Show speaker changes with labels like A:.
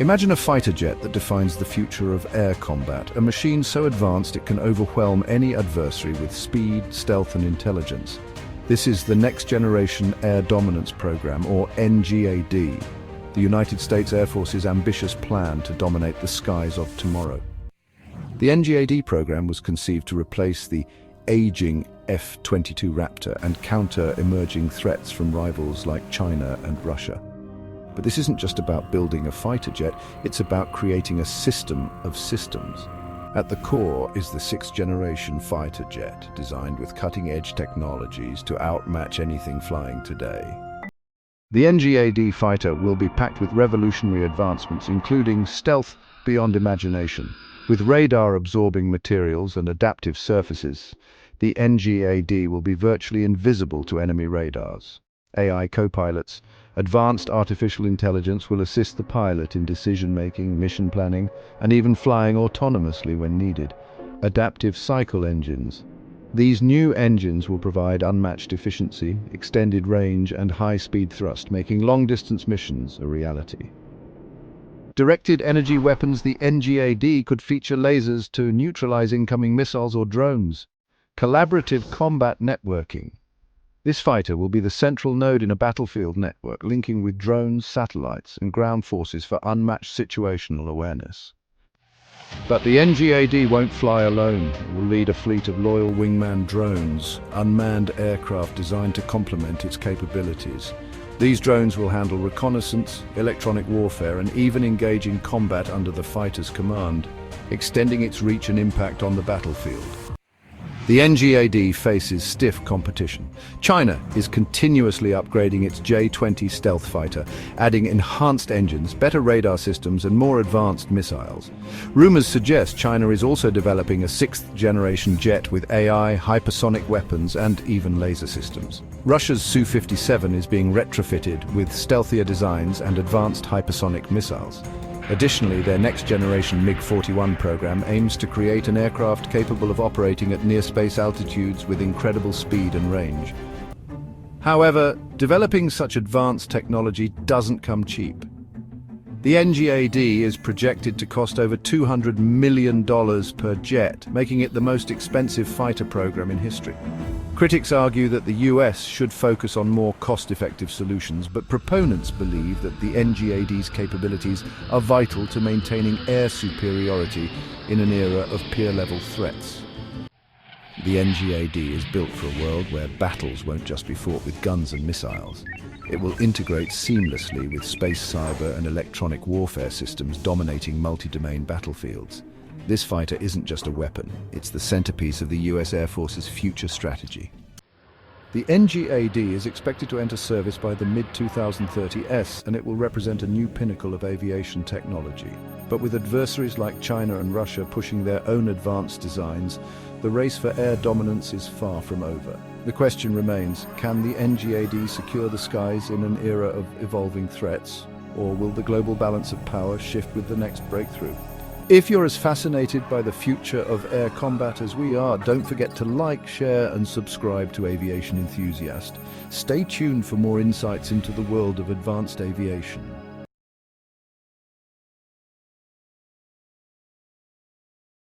A: Imagine a fighter jet that defines the future of air combat, a machine so advanced it can overwhelm any adversary with speed, stealth, and intelligence. This is the Next Generation Air Dominance Program, or NGAD, the United States Air Force's ambitious plan to dominate the skies of tomorrow. The NGAD program was conceived to replace the aging F-22 Raptor and counter emerging threats from rivals like China and Russia. But this isn't just about building a fighter jet, it's about creating a system of systems. At the core is the sixth-generation fighter jet, designed with cutting-edge technologies to outmatch anything flying today. The NGAD fighter will be packed with revolutionary advancements, including stealth beyond imagination. With radar-absorbing materials and adaptive surfaces, the NGAD will be virtually invisible to enemy radars. AI co-pilots, advanced artificial intelligence will assist the pilot in decision-making, mission planning, and even flying autonomously when needed. Adaptive cycle engines. These new engines will provide unmatched efficiency, extended range, and high-speed thrust, making long-distance missions a reality. Directed energy weapons. The NGAD could feature lasers to neutralize incoming missiles or drones. Collaborative combat networking. This fighter will be the central node in a battlefield network, linking with drones, satellites, and ground forces for unmatched situational awareness. But the NGAD won't fly alone. It will lead a fleet of Loyal Wingman drones, unmanned aircraft designed to complement its capabilities. These drones will handle reconnaissance, electronic warfare, and even engage in combat under the fighter's command, extending its reach and impact on the battlefield. The NGAD faces stiff competition. China is continuously upgrading its J-20 stealth fighter, adding enhanced engines, better radar systems, and more advanced missiles. Rumors suggest China is also developing a sixth-generation jet with AI, hypersonic weapons, and even laser systems. Russia's Su-57 is being retrofitted with stealthier designs and advanced hypersonic missiles. Additionally, their next-generation MiG-41 program aims to create an aircraft capable of operating at near-space altitudes with incredible speed and range. However, developing such advanced technology doesn't come cheap. The NGAD is projected to cost over $200 million per jet, making it the most expensive fighter program in history. Critics argue that the US should focus on more cost-effective solutions, but proponents believe that the NGAD's capabilities are vital to maintaining air superiority in an era of peer-level threats. The NGAD is built for a world where battles won't just be fought with guns and missiles. It will integrate seamlessly with space, cyber, and electronic warfare systems dominating multi-domain battlefields. This fighter isn't just a weapon, it's the centerpiece of the US Air Force's future strategy. The NGAD is expected to enter service by the mid-2030s, and it will represent a new pinnacle of aviation technology. But with adversaries like China and Russia pushing their own advanced designs, the race for air dominance is far from over. The question remains, can the NGAD secure the skies in an era of evolving threats, or will the global balance of power shift with the next breakthrough? If you're as fascinated by the future of air combat as we are, don't forget to like, share, and subscribe to Aviation Enthusiast. Stay tuned for more insights into the world of advanced aviation.